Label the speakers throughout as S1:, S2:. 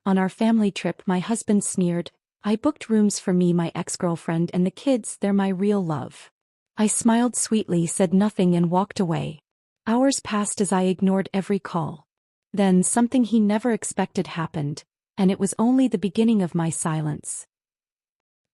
S1: On our family trip, my husband sneered, "I booked rooms for me, my ex-girlfriend, and the kids, they're my real love." I smiled sweetly, said nothing, and walked away. Hours passed as I ignored every call. Then something he never expected happened, and it was only the beginning of my silence.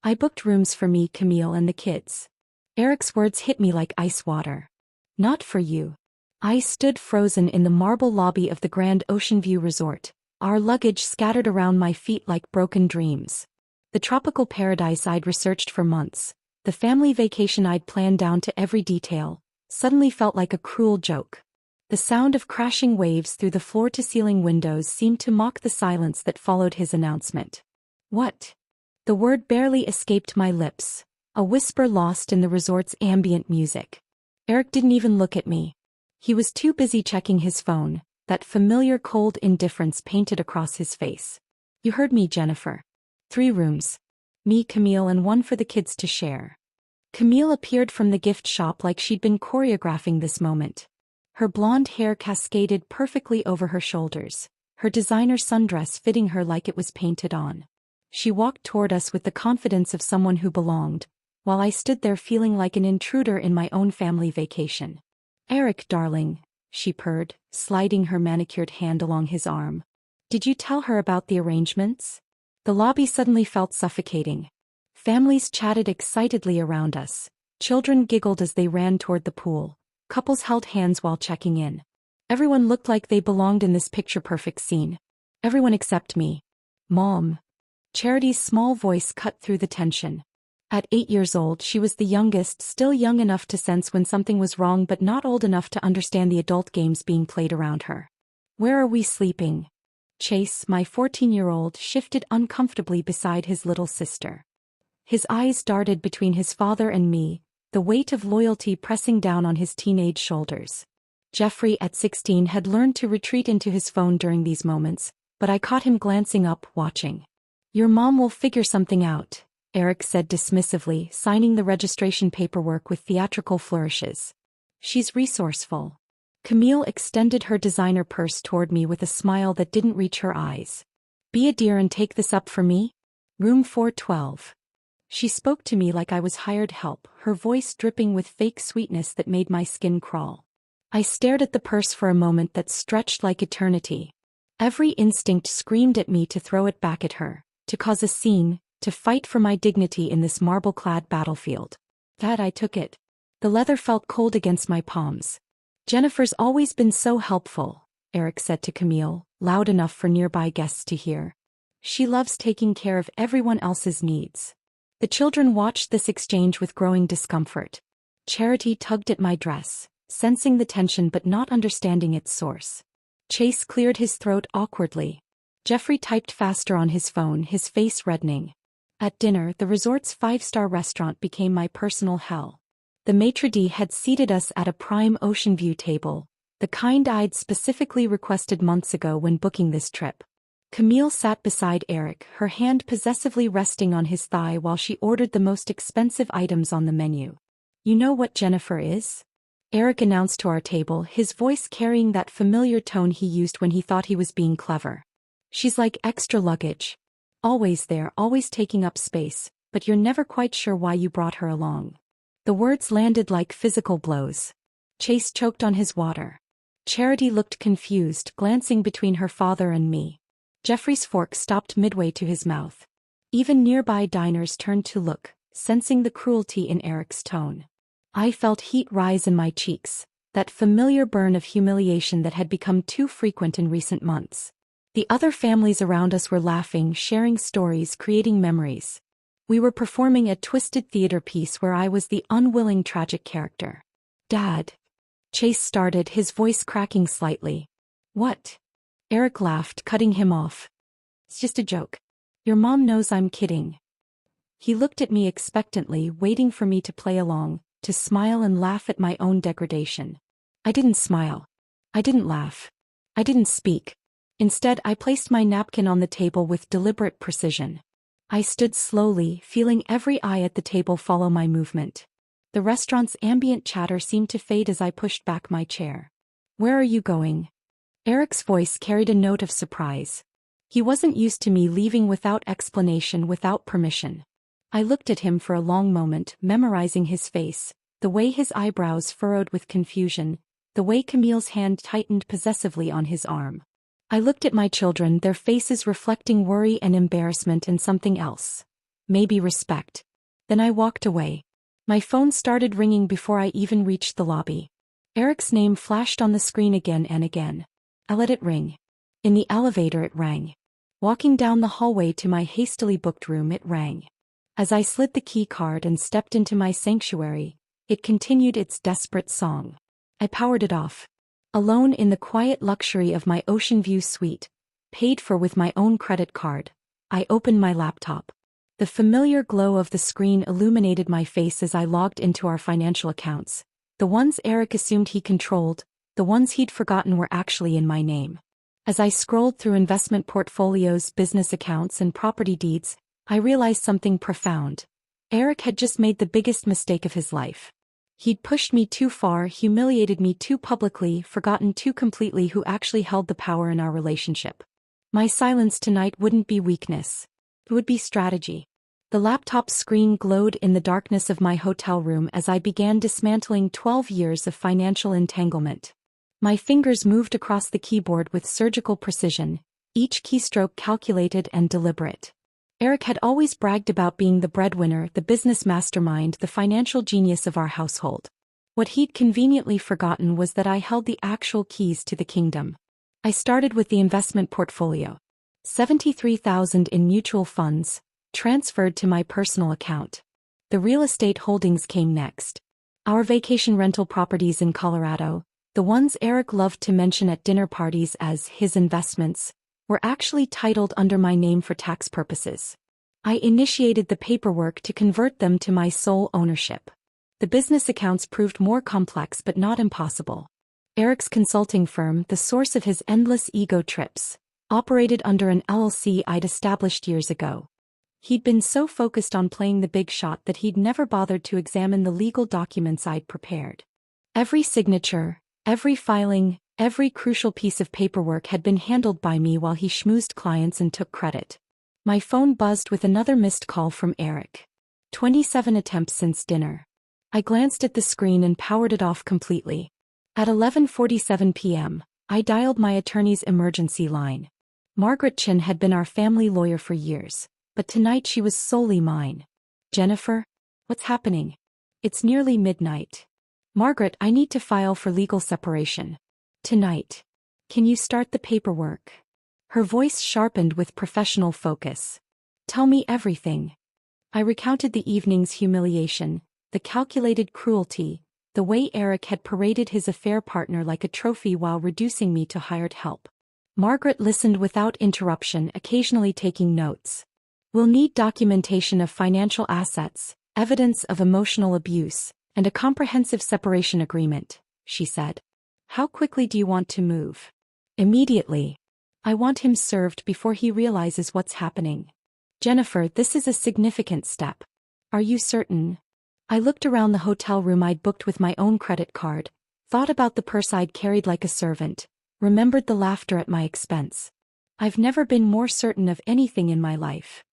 S1: "I booked rooms for me, Camille, and the kids." Eric's words hit me like ice water. "Not for you." I stood frozen in the marble lobby of the Grand Ocean View Resort, our luggage scattered around my feet like broken dreams. The tropical paradise I'd researched for months, the family vacation I'd planned down to every detail, suddenly felt like a cruel joke. The sound of crashing waves through the floor-to-ceiling windows seemed to mock the silence that followed his announcement. "What?" The word barely escaped my lips, a whisper lost in the resort's ambient music. Eric didn't even look at me. He was too busy checking his phone, that familiar cold indifference painted across his face. "You heard me, Jennifer. 3 rooms. Me, Camille, and one for the kids to share." Camille appeared from the gift shop like she'd been choreographing this moment. Her blonde hair cascaded perfectly over her shoulders, her designer sundress fitting her like it was painted on. She walked toward us with the confidence of someone who belonged, while I stood there feeling like an intruder in my own family vacation. "Eric, darling," she purred, sliding her manicured hand along his arm. "Did you tell her about the arrangements?" The lobby suddenly felt suffocating. Families chatted excitedly around us. Children giggled as they ran toward the pool. Couples held hands while checking in. Everyone looked like they belonged in this picture-perfect scene. Everyone except me. "Mom." Charity's small voice cut through the tension. At 8 years old, she was the youngest, still young enough to sense when something was wrong but not old enough to understand the adult games being played around her. "Where are we sleeping?" Chase, my 14-year-old, shifted uncomfortably beside his little sister. His eyes darted between his father and me, the weight of loyalty pressing down on his teenage shoulders. Jeffrey, at 16, had learned to retreat into his phone during these moments, but I caught him glancing up, watching. "Your mom will figure something out," Eric said dismissively, signing the registration paperwork with theatrical flourishes. "She's resourceful." Camille extended her designer purse toward me with a smile that didn't reach her eyes. "Be a dear and take this up for me? Room 412. She spoke to me like I was hired help, her voice dripping with fake sweetness that made my skin crawl. I stared at the purse for a moment that stretched like eternity. Every instinct screamed at me to throw it back at her, to cause a scene, to fight for my dignity in this marble-clad battlefield. That I took it. The leather felt cold against my palms. "Jennifer's always been so helpful," Eric said to Camille, loud enough for nearby guests to hear. "She loves taking care of everyone else's needs." The children watched this exchange with growing discomfort. Charity tugged at my dress, sensing the tension but not understanding its source. Chase cleared his throat awkwardly. Jeffrey typed faster on his phone, his face reddening. At dinner, the resort's 5-star restaurant became my personal hell. The maitre d' had seated us at a prime ocean view table, the kind I'd specifically requested months ago when booking this trip. Camille sat beside Eric, her hand possessively resting on his thigh while she ordered the most expensive items on the menu. "You know what Jennifer is?" Eric announced to our table, his voice carrying that familiar tone he used when he thought he was being clever. "She's like extra luggage. Always there, always taking up space, but you're never quite sure why you brought her along." The words landed like physical blows. Chase choked on his water. Charity looked confused, glancing between her father and me. Jeffrey's fork stopped midway to his mouth. Even nearby diners turned to look, sensing the cruelty in Eric's tone. I felt heat rise in my cheeks, that familiar burn of humiliation that had become too frequent in recent months. The other families around us were laughing, sharing stories, creating memories. We were performing a twisted theater piece where I was the unwilling tragic character. "Dad." Chase started, his voice cracking slightly. "What?" Eric laughed, cutting him off. "It's just a joke. Your mom knows I'm kidding." He looked at me expectantly, waiting for me to play along, to smile and laugh at my own degradation. I didn't smile. I didn't laugh. I didn't speak. Instead, I placed my napkin on the table with deliberate precision. I stood slowly, feeling every eye at the table follow my movement. The restaurant's ambient chatter seemed to fade as I pushed back my chair. "Where are you going?" Eric's voice carried a note of surprise. He wasn't used to me leaving without explanation, without permission. I looked at him for a long moment, memorizing his face, the way his eyebrows furrowed with confusion, the way Camille's hand tightened possessively on his arm. I looked at my children, their faces reflecting worry and embarrassment and something else. Maybe respect. Then I walked away. My phone started ringing before I even reached the lobby. Eric's name flashed on the screen again and again. I let it ring. In the elevator it rang. Walking down the hallway to my hastily booked room it rang. As I slid the key card and stepped into my sanctuary, it continued its desperate song. I powered it off. Alone in the quiet luxury of my ocean view suite, paid for with my own credit card, I opened my laptop. The familiar glow of the screen illuminated my face as I logged into our financial accounts. The ones Eric assumed he controlled, the ones he'd forgotten were actually in my name. As I scrolled through investment portfolios, business accounts, and property deeds, I realized something profound. Eric had just made the biggest mistake of his life. He'd pushed me too far, humiliated me too publicly, forgotten too completely who actually held the power in our relationship. My silence tonight wouldn't be weakness. It would be strategy. The laptop screen glowed in the darkness of my hotel room as I began dismantling 12 years of financial entanglement. My fingers moved across the keyboard with surgical precision, each keystroke calculated and deliberate. Eric had always bragged about being the breadwinner, the business mastermind, the financial genius of our household. What he'd conveniently forgotten was that I held the actual keys to the kingdom. I started with the investment portfolio. $73,000 in mutual funds, transferred to my personal account. The real estate holdings came next. Our vacation rental properties in Colorado, the ones Eric loved to mention at dinner parties as his investments, were actually titled under my name for tax purposes. I initiated the paperwork to convert them to my sole ownership. The business accounts proved more complex but not impossible. Eric's consulting firm, the source of his endless ego trips, operated under an LLC I'd established years ago. He'd been so focused on playing the big shot that he'd never bothered to examine the legal documents I'd prepared. Every signature, every filing, every crucial piece of paperwork had been handled by me while he schmoozed clients and took credit. My phone buzzed with another missed call from Eric. 27 attempts since dinner. I glanced at the screen and powered it off completely. At 11:47 p.m., I dialed my attorney's emergency line. Margaret Chin had been our family lawyer for years, but tonight she was solely mine. Jennifer? What's happening? It's nearly midnight. Margaret, I need to file for legal separation. Tonight. Can you start the paperwork? Her voice sharpened with professional focus. Tell me everything. I recounted the evening's humiliation, the calculated cruelty, the way Eric had paraded his affair partner like a trophy while reducing me to hired help. Margaret listened without interruption, occasionally taking notes. We'll need documentation of financial assets, evidence of emotional abuse, and a comprehensive separation agreement, she said. How quickly do you want to move? Immediately. I want him served before he realizes what's happening. Jennifer, this is a significant step. Are you certain? I looked around the hotel room I'd booked with my own credit card, thought about the purse I'd carried like a servant, remembered the laughter at my expense. I've never been more certain of anything in my life.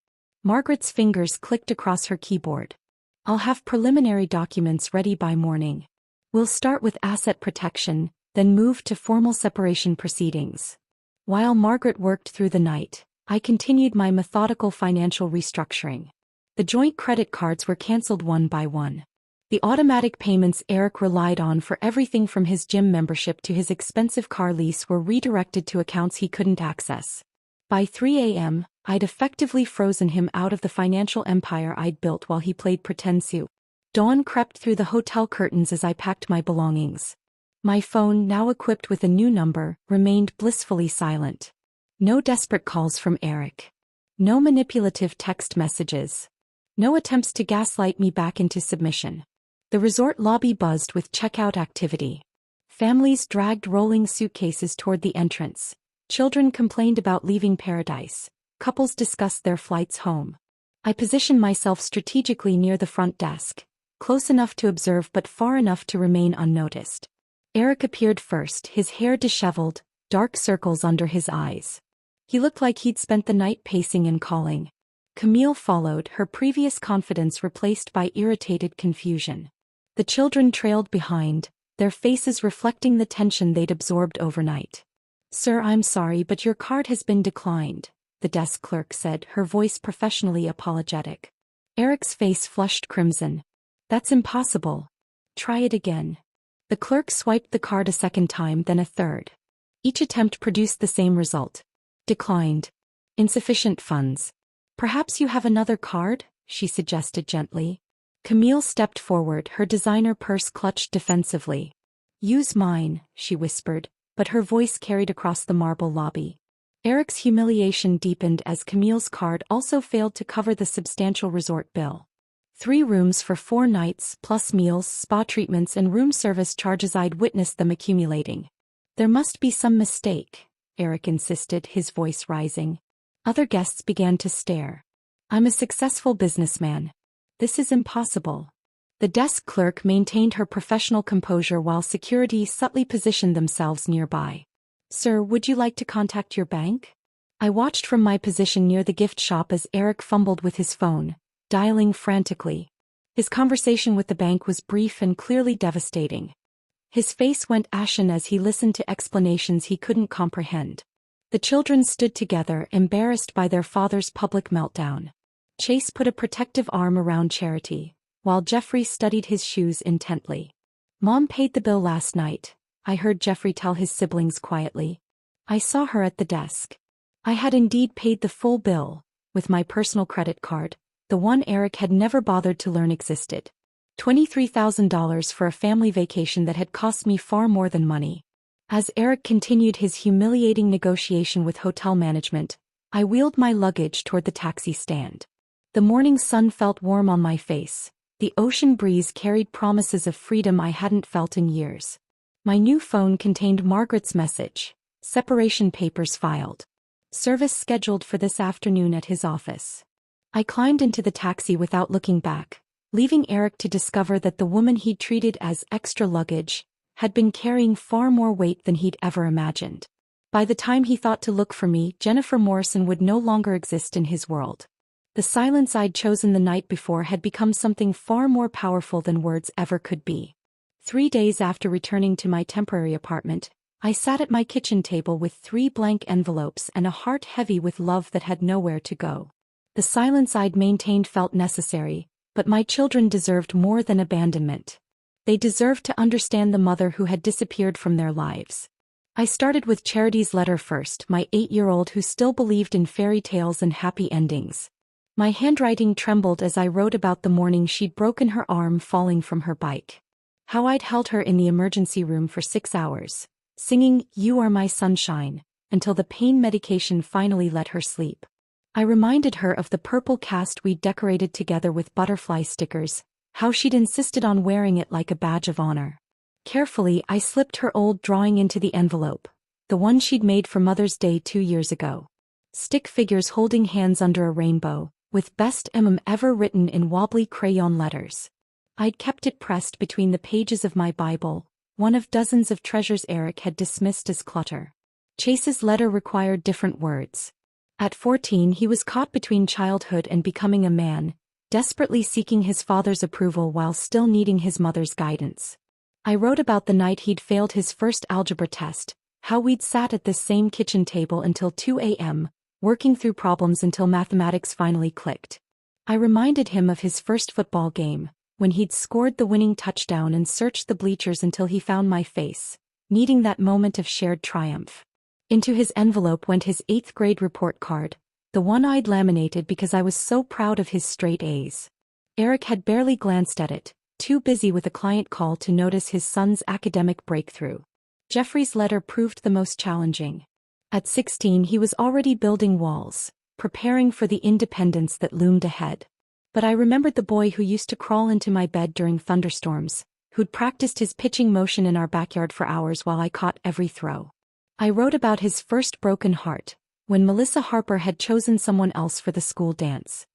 S1: Margaret's fingers clicked across her keyboard. I'll have preliminary documents ready by morning. We'll start with asset protection, then move to formal separation proceedings. While Margaret worked through the night, I continued my methodical financial restructuring. The joint credit cards were canceled one by one. The automatic payments Eric relied on for everything from his gym membership to his expensive car lease were redirected to accounts he couldn't access. By 3 a.m., I'd effectively frozen him out of the financial empire I'd built while he played pretend soup. Dawn crept through the hotel curtains as I packed my belongings. My phone, now equipped with a new number, remained blissfully silent. No desperate calls from Eric. No manipulative text messages. No attempts to gaslight me back into submission. The resort lobby buzzed with checkout activity. Families dragged rolling suitcases toward the entrance. Children complained about leaving paradise. Couples discussed their flights home. I positioned myself strategically near the front desk, close enough to observe but far enough to remain unnoticed. Eric appeared first, his hair disheveled, dark circles under his eyes. He looked like he'd spent the night pacing and calling. Camille followed, her previous confidence replaced by irritated confusion. The children trailed behind, their faces reflecting the tension they'd absorbed overnight. "Sir, I'm sorry, but your card has been declined," the desk clerk said, her voice professionally apologetic. Eric's face flushed crimson. "That's impossible. Try it again." The clerk swiped the card a second time, then a third. Each attempt produced the same result. "Declined. Insufficient funds. Perhaps you have another card?" she suggested gently. Camille stepped forward, her designer purse clutched defensively. "Use mine," she whispered, but her voice carried across the marble lobby. Eric's humiliation deepened as Camille's card also failed to cover the substantial resort bill. 3 rooms for 4 nights, plus meals, spa treatments and room service charges. I'd witnessed them accumulating. "There must be some mistake," Eric insisted, his voice rising. Other guests began to stare. "I'm a successful businessman. This is impossible." The desk clerk maintained her professional composure while security subtly positioned themselves nearby. "Sir, would you like to contact your bank?" I watched from my position near the gift shop as Eric fumbled with his phone, dialing frantically. His conversation with the bank was brief and clearly devastating. His face went ashen as he listened to explanations he couldn't comprehend. The children stood together, embarrassed by their father's public meltdown. Chase put a protective arm around Charity, while Jeffrey studied his shoes intently. "Mom paid the bill last night," I heard Jeffrey tell his siblings quietly. "I saw her at the desk." I had indeed paid the full bill, with my personal credit card, the one Eric had never bothered to learn existed. $23,000 for a family vacation that had cost me far more than money. As Eric continued his humiliating negotiation with hotel management, I wheeled my luggage toward the taxi stand. The morning sun felt warm on my face. The ocean breeze carried promises of freedom I hadn't felt in years. My new phone contained Margaret's message: separation papers filed. Service scheduled for this afternoon at his office. I climbed into the taxi without looking back, leaving Eric to discover that the woman he'd treated as extra luggage had been carrying far more weight than he'd ever imagined. By the time he thought to look for me, Jennifer Morrison would no longer exist in his world. The silence I'd chosen the night before had become something far more powerful than words ever could be. 3 days after returning to my temporary apartment, I sat at my kitchen table with 3 blank envelopes and a heart heavy with love that had nowhere to go. The silence I'd maintained felt necessary, but my children deserved more than abandonment. They deserved to understand the mother who had disappeared from their lives. I started with Charity's letter first, my 8-year-old who still believed in fairy tales and happy endings. My handwriting trembled as I wrote about the morning she'd broken her arm falling from her bike. How I'd held her in the emergency room for 6 hours, singing "You Are My Sunshine," until the pain medication finally let her sleep. I reminded her of the purple cast we'd decorated together with butterfly stickers, how she'd insisted on wearing it like a badge of honor. Carefully, I slipped her old drawing into the envelope, the one she'd made for Mother's Day 2 years ago. Stick figures holding hands under a rainbow, with "Best ever" written in wobbly crayon letters. I'd kept it pressed between the pages of my Bible, one of dozens of treasures Eric had dismissed as clutter. Chase's letter required different words. At 14, he was caught between childhood and becoming a man, desperately seeking his father's approval while still needing his mother's guidance. I wrote about the night he'd failed his first algebra test, how we'd sat at this same kitchen table until 2 a.m., working through problems until mathematics finally clicked. I reminded him of his first football game, when he'd scored the winning touchdown and searched the bleachers until he found my face, needing that moment of shared triumph. Into his envelope went his 8th grade report card, the one I'd laminated because I was so proud of his straight A's. Eric had barely glanced at it, too busy with a client call to notice his son's academic breakthrough. Jeffrey's letter proved the most challenging. At 16, he was already building walls, preparing for the independence that loomed ahead. But I remembered the boy who used to crawl into my bed during thunderstorms, who'd practiced his pitching motion in our backyard for hours while I caught every throw. I wrote about his first broken heart, when Melissa Harper had chosen someone else for the school dance.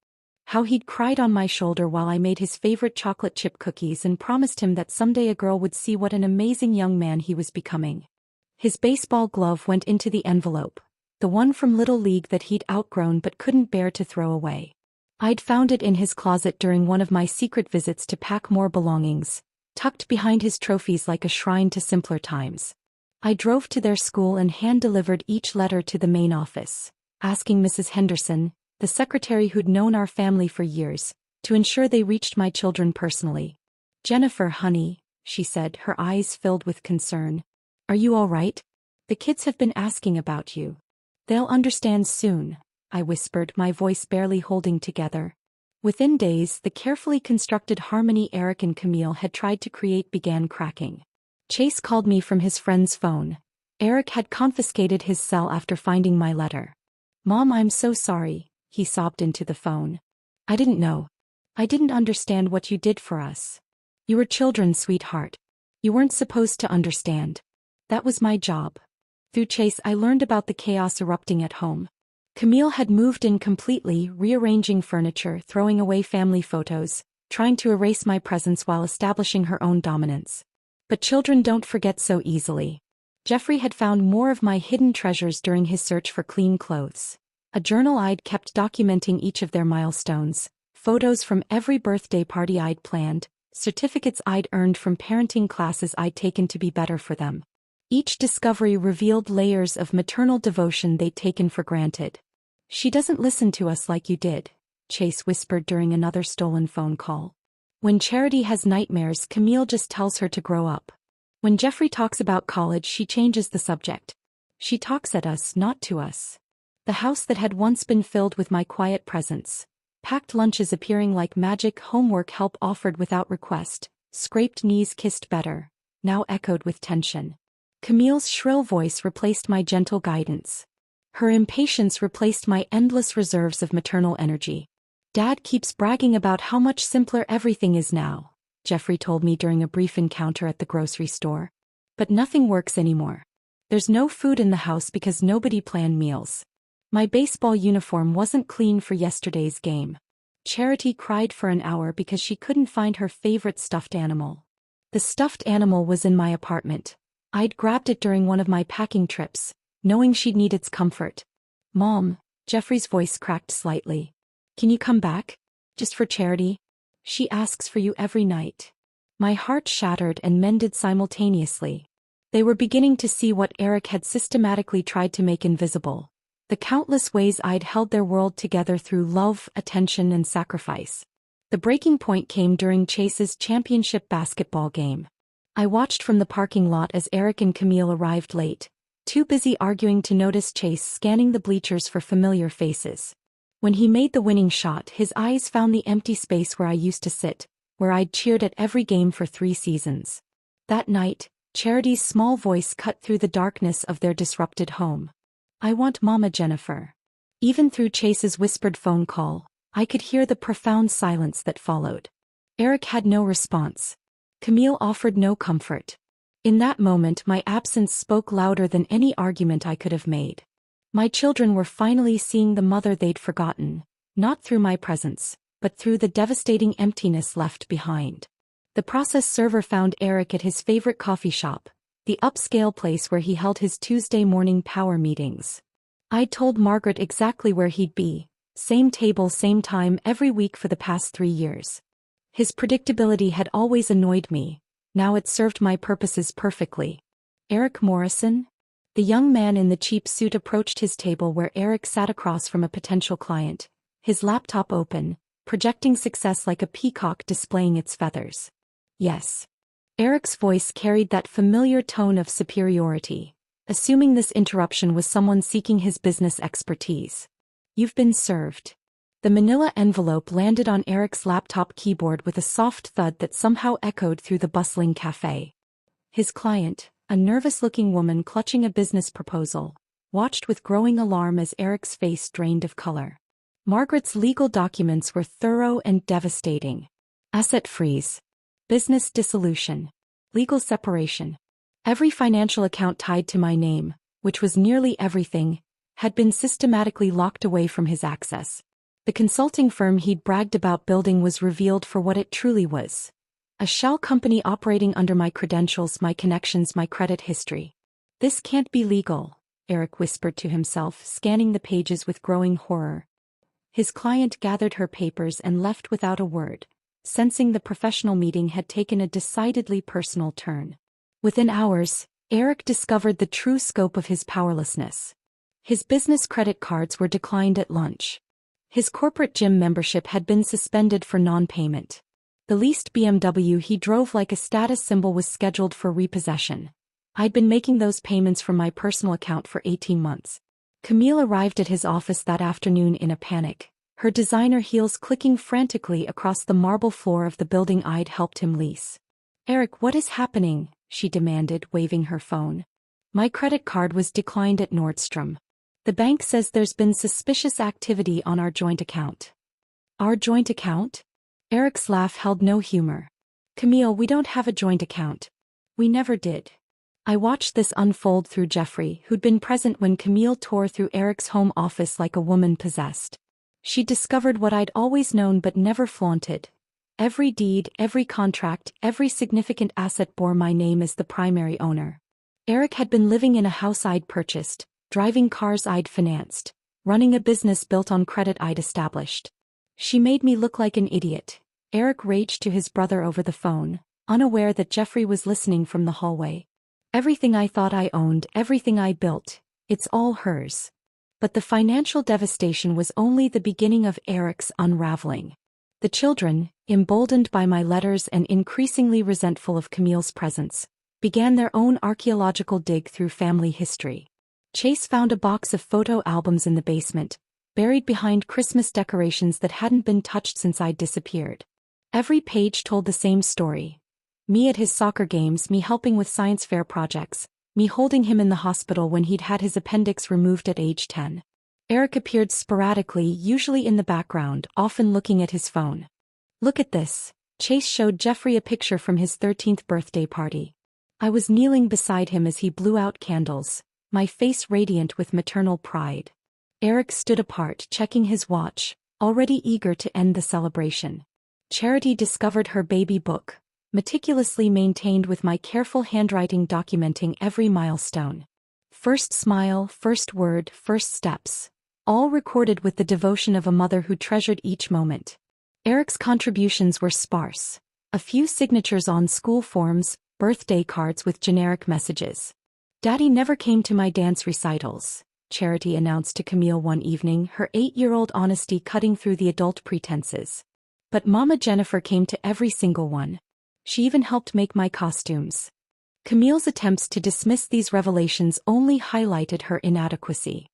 S1: How he'd cried on my shoulder while I made his favorite chocolate chip cookies and promised him that someday a girl would see what an amazing young man he was becoming. His baseball glove went into the envelope, the one from Little League that he'd outgrown but couldn't bear to throw away. I'd found it in his closet during one of my secret visits to pack more belongings, tucked behind his trophies like a shrine to simpler times. I drove to their school and hand-delivered each letter to the main office, asking Mrs. Henderson, the secretary who'd known our family for years, to ensure they reached my children personally. "Jennifer, honey," she said, her eyes filled with concern. "Are you all right? The kids have been asking about you." "They'll understand soon," I whispered, my voice barely holding together. Within days, the carefully constructed harmony Eric and Camille had tried to create began cracking. Chase called me from his friend's phone. Eric had confiscated his cell after finding my letter. "Mom, I'm so sorry," he sobbed into the phone. "I didn't know. I didn't understand what you did for us. You were children, sweetheart. You weren't supposed to understand. That was my job." Through Chase, I learned about the chaos erupting at home. Camille had moved in completely, rearranging furniture, throwing away family photos, trying to erase my presence while establishing her own dominance. But children don't forget so easily. Jeffrey had found more of my hidden treasures during his search for clean clothes. A journal I'd kept documenting each of their milestones, photos from every birthday party I'd planned, certificates I'd earned from parenting classes I'd taken to be better for them. Each discovery revealed layers of maternal devotion they'd taken for granted. "She doesn't listen to us like you did," Chase whispered during another stolen phone call. "When Charity has nightmares, Camille just tells her to grow up. When Jeffrey talks about college, she changes the subject. She talks at us, not to us." The house that had once been filled with my quiet presence, packed lunches appearing like magic, homework help offered without request, scraped knees kissed better, now echoed with tension. Camille's shrill voice replaced my gentle guidance. Her impatience replaced my endless reserves of maternal energy. "Dad keeps bragging about how much simpler everything is now," Jeffrey told me during a brief encounter at the grocery store. "But nothing works anymore. There's no food in the house because nobody planned meals. My baseball uniform wasn't clean for yesterday's game. Charity cried for an hour because she couldn't find her favorite stuffed animal. The stuffed animal was in my apartment. I'd grabbed it during one of my packing trips, knowing she'd need its comfort." "Mom," Jeffrey's voice cracked slightly. "Can you come back? Just for Charity? She asks for you every night." My heart shattered and mended simultaneously. They were beginning to see what Eric had systematically tried to make invisible. The countless ways I'd held their world together through love, attention, and sacrifice. The breaking point came during Chase's championship basketball game. I watched from the parking lot as Eric and Camille arrived late, too busy arguing to notice Chase scanning the bleachers for familiar faces. When he made the winning shot, his eyes found the empty space where I used to sit, where I'd cheered at every game for 3 seasons. That night, Charity's small voice cut through the darkness of their disrupted home. "I want Mama, Jennifer." Even through Chase's whispered phone call, I could hear the profound silence that followed. Eric had no response. Camille offered no comfort. In that moment, my absence spoke louder than any argument I could have made. My children were finally seeing the mother they'd forgotten, not through my presence, but through the devastating emptiness left behind. The process server found Eric at his favorite coffee shop, the upscale place where he held his Tuesday morning power meetings. I'd told Margaret exactly where he'd be, same table, same time every week for the past 3 years. His predictability had always annoyed me, now it served my purposes perfectly. "Eric Morrison?" The young man in the cheap suit approached his table where Eric sat across from a potential client, his laptop open, projecting success like a peacock displaying its feathers. "Yes." Eric's voice carried that familiar tone of superiority, assuming this interruption was someone seeking his business expertise. "You've been served." The manila envelope landed on Eric's laptop keyboard with a soft thud that somehow echoed through the bustling cafe. His client, a nervous-looking woman clutching a business proposal, watched with growing alarm as Eric's face drained of color. Margaret's legal documents were thorough and devastating. Asset freeze. Business dissolution. Legal separation. Every financial account tied to my name, which was nearly everything, had been systematically locked away from his access. The consulting firm he'd bragged about building was revealed for what it truly was. A shell company operating under my credentials, my connections, my credit history. "This can't be legal," Eric whispered to himself, scanning the pages with growing horror. His client gathered her papers and left without a word, sensing the professional meeting had taken a decidedly personal turn. Within hours, Eric discovered the true scope of his powerlessness. His business credit cards were declined at lunch. His corporate gym membership had been suspended for non-payment. The leased BMW he drove like a status symbol was scheduled for repossession. I'd been making those payments from my personal account for 18 months. Camille arrived at his office that afternoon in a panic, her designer heels clicking frantically across the marble floor of the building I'd helped him lease. "Eric, what is happening?" she demanded, waving her phone. "My credit card was declined at Nordstrom. The bank says there's been suspicious activity on our joint account." "Our joint account?" Eric's laugh held no humor. "Camille, we don't have a joint account. We never did." I watched this unfold through Jeffrey, who'd been present when Camille tore through Eric's home office like a woman possessed. She discovered what I'd always known but never flaunted. Every deed, every contract, every significant asset bore my name as the primary owner. Eric had been living in a house I'd purchased, driving cars I'd financed, running a business built on credit I'd established. She made me look like an idiot, Eric raged to his brother over the phone, unaware that Jeffrey was listening from the hallway. "Everything I thought I owned, everything I built, it's all hers." But the financial devastation was only the beginning of Eric's unraveling. The children, emboldened by my letters and increasingly resentful of Camille's presence, began their own archaeological dig through family history. Chase found a box of photo albums in the basement, buried behind Christmas decorations that hadn't been touched since I'd disappeared. Every page told the same story. Me at his soccer games, me helping with science fair projects, me holding him in the hospital when he'd had his appendix removed at age 10. Eric appeared sporadically, usually in the background, often looking at his phone. "Look at this." Chase showed Jeffrey a picture from his 13th birthday party. I was kneeling beside him as he blew out candles, my face radiant with maternal pride. Eric stood apart, checking his watch, already eager to end the celebration. Charity discovered her baby book, meticulously maintained with my careful handwriting documenting every milestone. First smile, first word, first steps. All recorded with the devotion of a mother who treasured each moment. Eric's contributions were sparse. A few signatures on school forms, birthday cards with generic messages. "Daddy never came to my dance recitals," Charity announced to Camille one evening, her 8-year-old honesty cutting through the adult pretenses. "But Mama Jennifer came to every single one. She even helped make my costumes." Camille's attempts to dismiss these revelations only highlighted her inadequacy.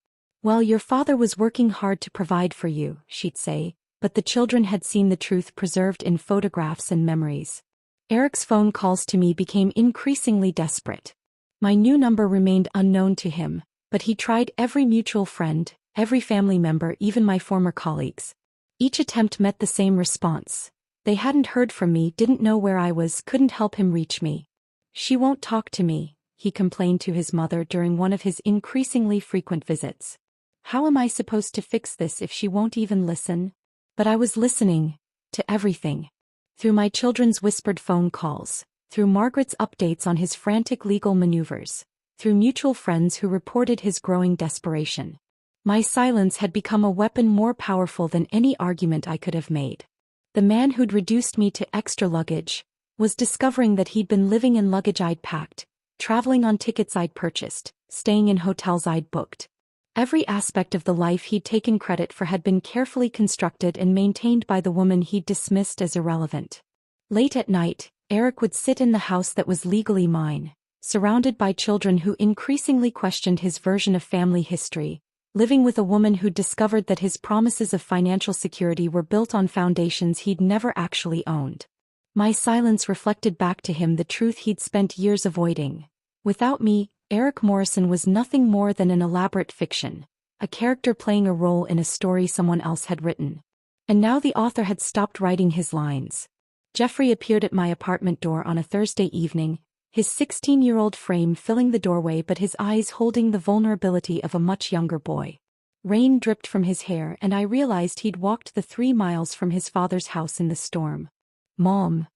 S1: "Well, your father was working hard to provide for you," she'd say, but the children had seen the truth preserved in photographs and memories. Eric's phone calls to me became increasingly desperate. My new number remained unknown to him, but he tried every mutual friend, every family member, even my former colleagues. Each attempt met the same response. They hadn't heard from me, didn't know where I was, couldn't help him reach me. "She won't talk to me," he complained to his mother during one of his increasingly frequent visits. "How am I supposed to fix this if she won't even listen?" But I was listening to everything. Through my children's whispered phone calls, through Margaret's updates on his frantic legal maneuvers, through mutual friends who reported his growing desperation. My silence had become a weapon more powerful than any argument I could have made. The man who'd reduced me to extra luggage was discovering that he'd been living in luggage I'd packed, traveling on tickets I'd purchased, staying in hotels I'd booked. Every aspect of the life he'd taken credit for had been carefully constructed and maintained by the woman he'd dismissed as irrelevant. Late at night, Eric would sit in the house that was legally mine, surrounded by children who increasingly questioned his version of family history, living with a woman who'd discovered that his promises of financial security were built on foundations he'd never actually owned. My silence reflected back to him the truth he'd spent years avoiding. Without me, Eric Morrison was nothing more than an elaborate fiction, a character playing a role in a story someone else had written. And now the author had stopped writing his lines. Jeffrey appeared at my apartment door on a Thursday evening, his 16-year-old frame filling the doorway but his eyes holding the vulnerability of a much younger boy. Rain dripped from his hair and I realized he'd walked the 3 miles from his father's house in the storm. "Mom."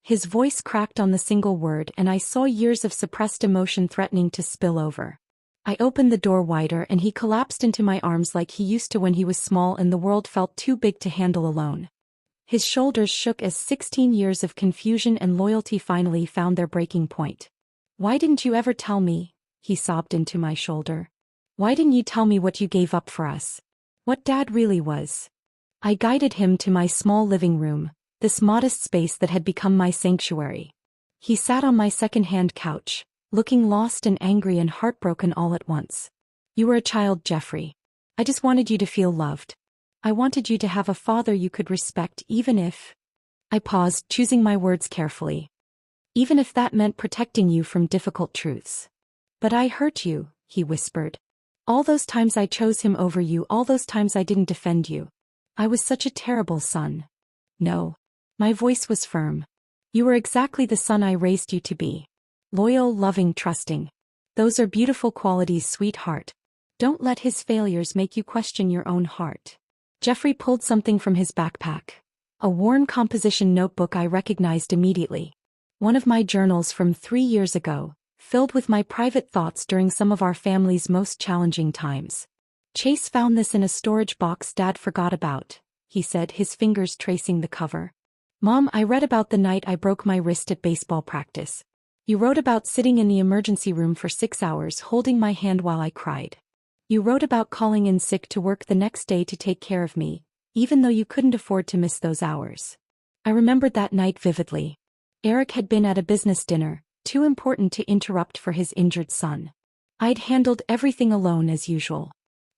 S1: His voice cracked on the single word and I saw years of suppressed emotion threatening to spill over. I opened the door wider and he collapsed into my arms like he used to when he was small and the world felt too big to handle alone. His shoulders shook as 16 years of confusion and loyalty finally found their breaking point. "Why didn't you ever tell me?" he sobbed into my shoulder. "Why didn't you tell me what you gave up for us? What Dad really was?" I guided him to my small living room, this modest space that had become my sanctuary. He sat on my second-hand couch, looking lost and angry and heartbroken all at once. "You were a child, Jeffrey. I just wanted you to feel loved. I wanted you to have a father you could respect even if—" I paused, choosing my words carefully. "Even if that meant protecting you from difficult truths." "But I hurt you," he whispered. "All those times I chose him over you, all those times I didn't defend you. I was such a terrible son." "No." My voice was firm. "You were exactly the son I raised you to be. Loyal, loving, trusting. Those are beautiful qualities, sweetheart. Don't let his failures make you question your own heart." Jeffrey pulled something from his backpack. A worn composition notebook I recognized immediately. One of my journals from 3 years ago, filled with my private thoughts during some of our family's most challenging times. "Chase found this in a storage box Dad forgot about," he said, his fingers tracing the cover. "Mom, I read about the night I broke my wrist at baseball practice. You wrote about sitting in the emergency room for 6 hours holding my hand while I cried. You wrote about calling in sick to work the next day to take care of me, even though you couldn't afford to miss those hours." I remembered that night vividly. Eric had been at a business dinner, too important to interrupt for his injured son. I'd handled everything alone as usual.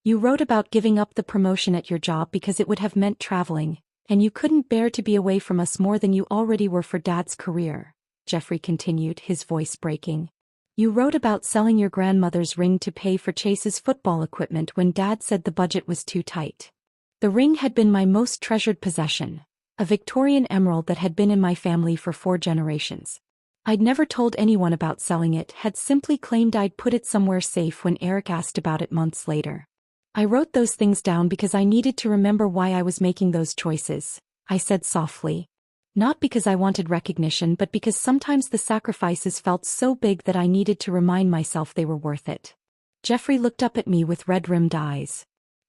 S1: "You wrote about giving up the promotion at your job because it would have meant traveling, and you couldn't bear to be away from us more than you already were for Dad's career," Jeffrey continued, his voice breaking. "You wrote about selling your grandmother's ring to pay for Chase's football equipment when Dad said the budget was too tight. The ring had been my most treasured possession, a Victorian emerald that had been in my family for 4 generations. I'd never told anyone about selling it, had simply claimed I'd put it somewhere safe when Eric asked about it months later. I wrote those things down because I needed to remember why I was making those choices," I said softly. "Not because I wanted recognition, but because sometimes the sacrifices felt so big that I needed to remind myself they were worth it." Jeffrey looked up at me with red-rimmed eyes.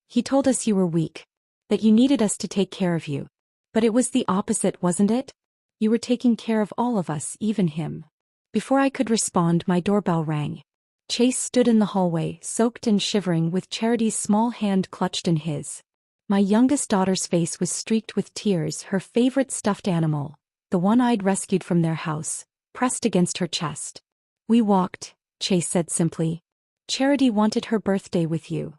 S1: "He told us you were weak, that you needed us to take care of you. But it was the opposite, wasn't it? You were taking care of all of us, even him." Before I could respond, my doorbell rang. Chase stood in the hallway, soaked and shivering, with Charity's small hand clutched in his. My youngest daughter's face was streaked with tears, her favorite stuffed animal, the one I'd rescued from their house, pressed against her chest. "We walked," Chase said simply. "Charity wanted her birthday with you."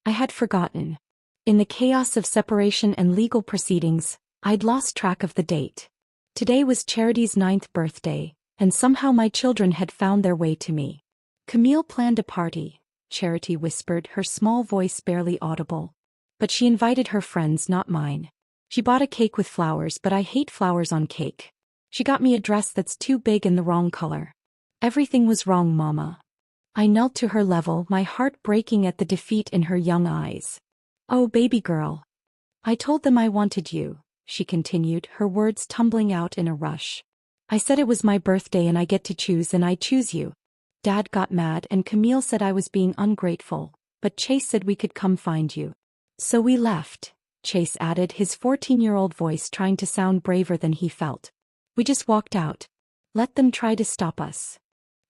S1: I had forgotten. In the chaos of separation and legal proceedings, I'd lost track of the date. Today was Charity's 9th birthday, and somehow my children had found their way to me. "Camille planned a party," Charity whispered, her small voice barely audible. "But she invited her friends, not mine. She bought a cake with flowers, but I hate flowers on cake. She got me a dress that's too big and the wrong color. Everything was wrong, Mama." I knelt to her level, my heart breaking at the defeat in her young eyes. "Oh, baby girl. I told them I wanted you," she continued, her words tumbling out in a rush. "I said it was my birthday and I get to choose, and I choose you. Dad got mad and Camille said I was being ungrateful, but Chase said we could come find you. So we left," Chase added, his 14-year-old voice trying to sound braver than he felt. "We just walked out. Let them try to stop us."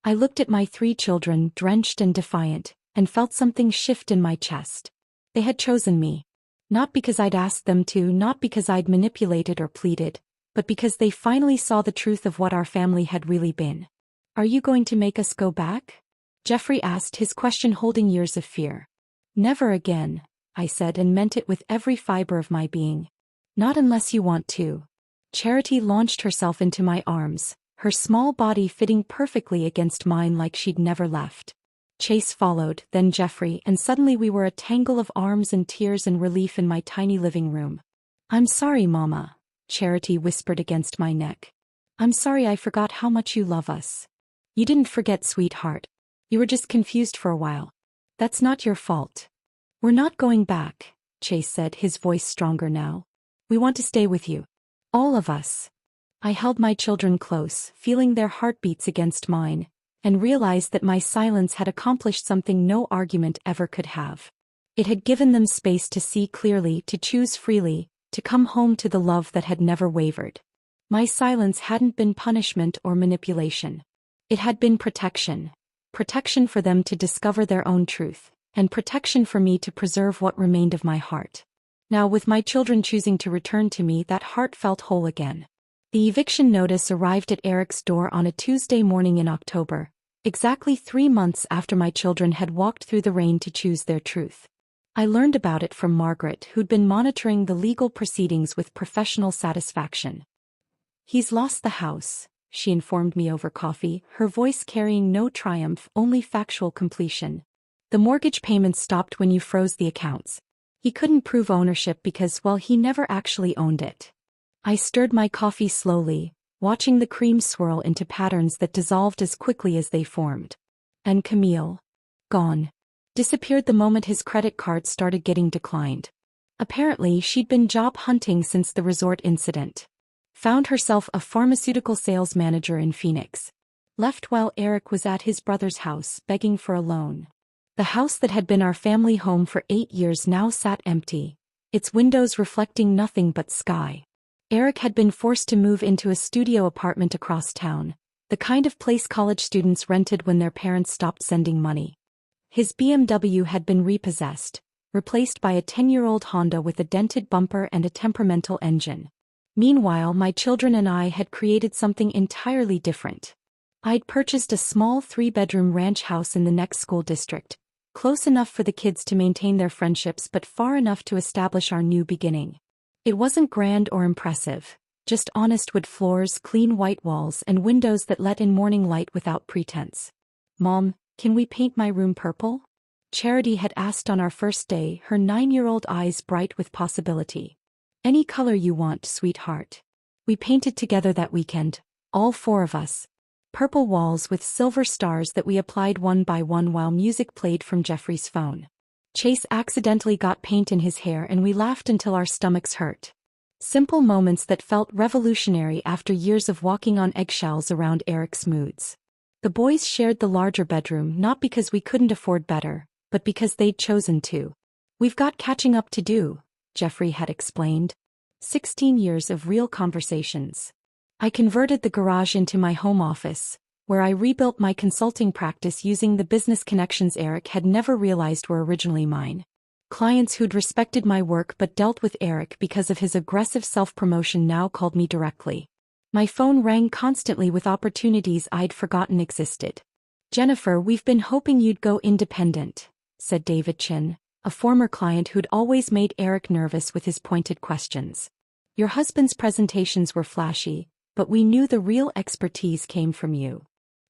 S1: I looked at my 3 children, drenched and defiant, and felt something shift in my chest. They had chosen me. Not because I'd asked them to, not because I'd manipulated or pleaded, but because they finally saw the truth of what our family had really been. "Are you going to make us go back?" Jeffrey asked, his question holding years of fear. "Never again," I said, and meant it with every fiber of my being. "Not unless you want to." Charity launched herself into my arms, her small body fitting perfectly against mine like she'd never left. Chase followed, then Jeffrey, and suddenly we were a tangle of arms and tears and relief in my tiny living room. "I'm sorry, Mama," Charity whispered against my neck. "I'm sorry I forgot how much you love us." "You didn't forget, sweetheart. You were just confused for a while. That's not your fault." "We're not going back," Chase said, his voice stronger now. "We want to stay with you. All of us." I held my children close, feeling their heartbeats against mine, and realized that my silence had accomplished something no argument ever could have. It had given them space to see clearly, to choose freely, to come home to the love that had never wavered. My silence hadn't been punishment or manipulation. It had been protection. Protection for them to discover their own truth, and protection for me to preserve what remained of my heart. Now, with my children choosing to return to me, that heart felt whole again. The eviction notice arrived at Eric's door on a Tuesday morning in October, exactly 3 months after my children had walked through the rain to choose their truth. I learned about it from Margaret, who'd been monitoring the legal proceedings with professional satisfaction. "He's lost the house," she informed me over coffee, her voice carrying no triumph, only factual completion. "The mortgage payments stopped when you froze the accounts. He couldn't prove ownership because, well, he never actually owned it." I stirred my coffee slowly, watching the cream swirl into patterns that dissolved as quickly as they formed. And Camille? Gone. Disappeared the moment his credit card started getting declined. Apparently, she'd been job hunting since the resort incident. Found herself a pharmaceutical sales manager in Phoenix. Left while Eric was at his brother's house, begging for a loan. The house that had been our family home for 8 years now sat empty, its windows reflecting nothing but sky. Eric had been forced to move into a studio apartment across town, the kind of place college students rented when their parents stopped sending money. His BMW had been repossessed, replaced by a 10-year-old Honda with a dented bumper and a temperamental engine. Meanwhile, my children and I had created something entirely different. I'd purchased a small 3-bedroom ranch house in the next school district, close enough for the kids to maintain their friendships but far enough to establish our new beginning. It wasn't grand or impressive, just honest wood floors, clean white walls, and windows that let in morning light without pretense. "Mom, can we paint my room purple?" Charity had asked on our first day, her 9-year-old eyes bright with possibility. "Any color you want, sweetheart." We painted together that weekend, all 4 of us. Purple walls with silver stars that we applied one by one while music played from Jeffrey's phone. Chase accidentally got paint in his hair and we laughed until our stomachs hurt. Simple moments that felt revolutionary after years of walking on eggshells around Eric's moods. The boys shared the larger bedroom not because we couldn't afford better, but because they'd chosen to. "We've got catching up to do," Jeffrey had explained. 16 years of real conversations. I converted the garage into my home office, where I rebuilt my consulting practice using the business connections Eric had never realized were originally mine. Clients who'd respected my work but dealt with Eric because of his aggressive self-promotion now called me directly. My phone rang constantly with opportunities I'd forgotten existed. "Jennifer, we've been hoping you'd go independent," said David Chin, a former client who'd always made Eric nervous with his pointed questions. "Your husband's presentations were flashy, but we knew the real expertise came from you."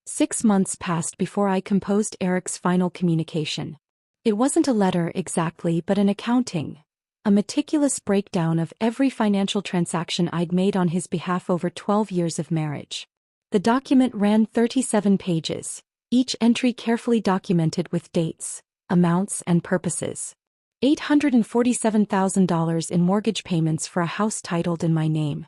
S1: 6 months passed before I composed Eric's final communication. It wasn't a letter exactly, but an accounting. A meticulous breakdown of every financial transaction I'd made on his behalf over 12 years of marriage. The document ran 37 pages, each entry carefully documented with dates, amounts, and purposes. $847,000 in mortgage payments for a house titled in my name.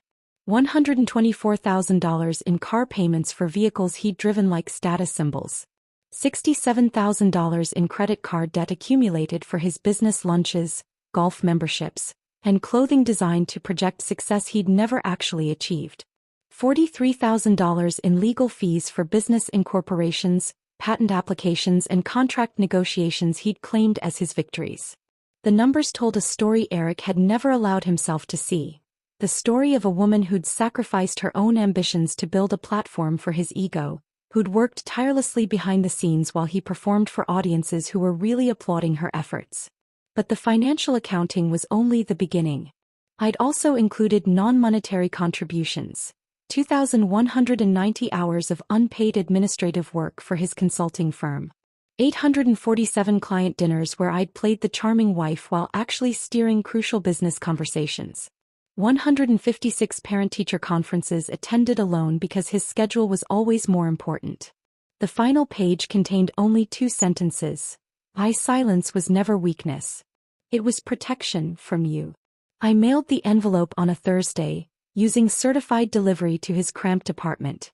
S1: $124,000 in car payments for vehicles he'd driven like status symbols. $67,000 in credit card debt accumulated for his business lunches, golf memberships, and clothing designed to project success he'd never actually achieved. $43,000 in legal fees for business incorporations, patent applications, and contract negotiations he'd claimed as his victories. The numbers told a story Eric had never allowed himself to see. The story of a woman who'd sacrificed her own ambitions to build a platform for his ego, who'd worked tirelessly behind the scenes while he performed for audiences who were really applauding her efforts. But the financial accounting was only the beginning. I'd also included non-monetary contributions, 2,190 hours of unpaid administrative work for his consulting firm, 847 client dinners where I'd played the charming wife while actually steering crucial business conversations, 156 parent-teacher conferences attended alone because his schedule was always more important. The final page contained only 2 sentences. "My silence was never weakness. It was protection from you." I mailed the envelope on a Thursday, using certified delivery to his cramped apartment.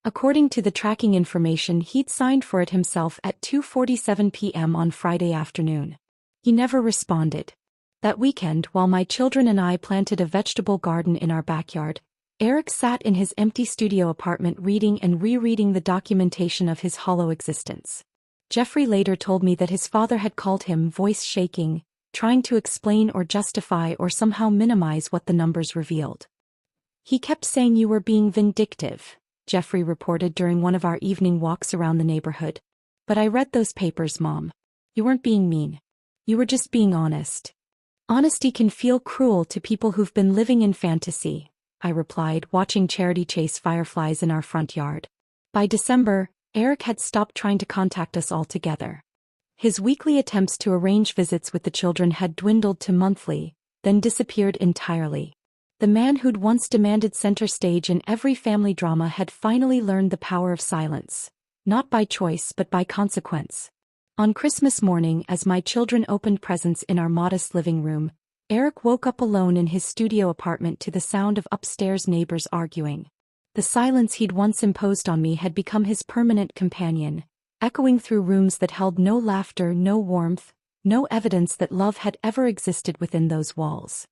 S1: According to the tracking information, he'd signed for it himself at 2:47 p.m. on Friday afternoon. He never responded. That weekend, while my children and I planted a vegetable garden in our backyard, Eric sat in his empty studio apartment reading and rereading the documentation of his hollow existence. Jeffrey later told me that his father had called him, voice shaking, trying to explain or justify or somehow minimize what the numbers revealed. He kept saying you were being vindictive, Jeffrey reported during one of our evening walks around the neighborhood. But I read those papers, Mom. You weren't being mean. You were just being honest. Honesty can feel cruel to people who've been living in fantasy, I replied, watching Charity chase fireflies in our front yard. By December, Eric had stopped trying to contact us altogether. His weekly attempts to arrange visits with the children had dwindled to monthly, then disappeared entirely. The man who'd once demanded center stage in every family drama had finally learned the power of silence, not by choice but by consequence. On Christmas morning, as my children opened presents in our modest living room, Eric woke up alone in his studio apartment to the sound of upstairs neighbors arguing. The silence he'd once imposed on me had become his permanent companion, echoing through rooms that held no laughter, no warmth, no evidence that love had ever existed within those walls.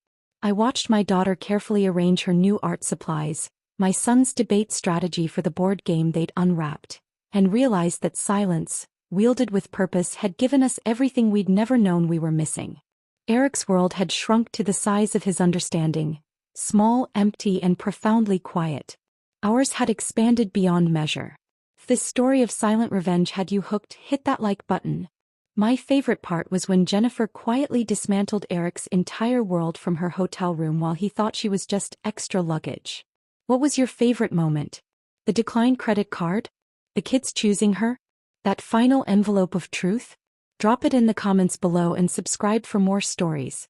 S1: I watched my daughter carefully arrange her new art supplies, my sons debate strategy for the board game they'd unwrapped, and realized that silence, wielded with purpose, had given us everything we'd never known we were missing. Eric's world had shrunk to the size of his understanding, small, empty, and profoundly quiet. Ours had expanded beyond measure. If this story of silent revenge had you hooked, hit that like button. My favorite part was when Jennifer quietly dismantled Eric's entire world from her hotel room while he thought she was just extra luggage. What was your favorite moment? The declined credit card? The kids choosing her? That final envelope of truth? Drop it in the comments below and subscribe for more stories.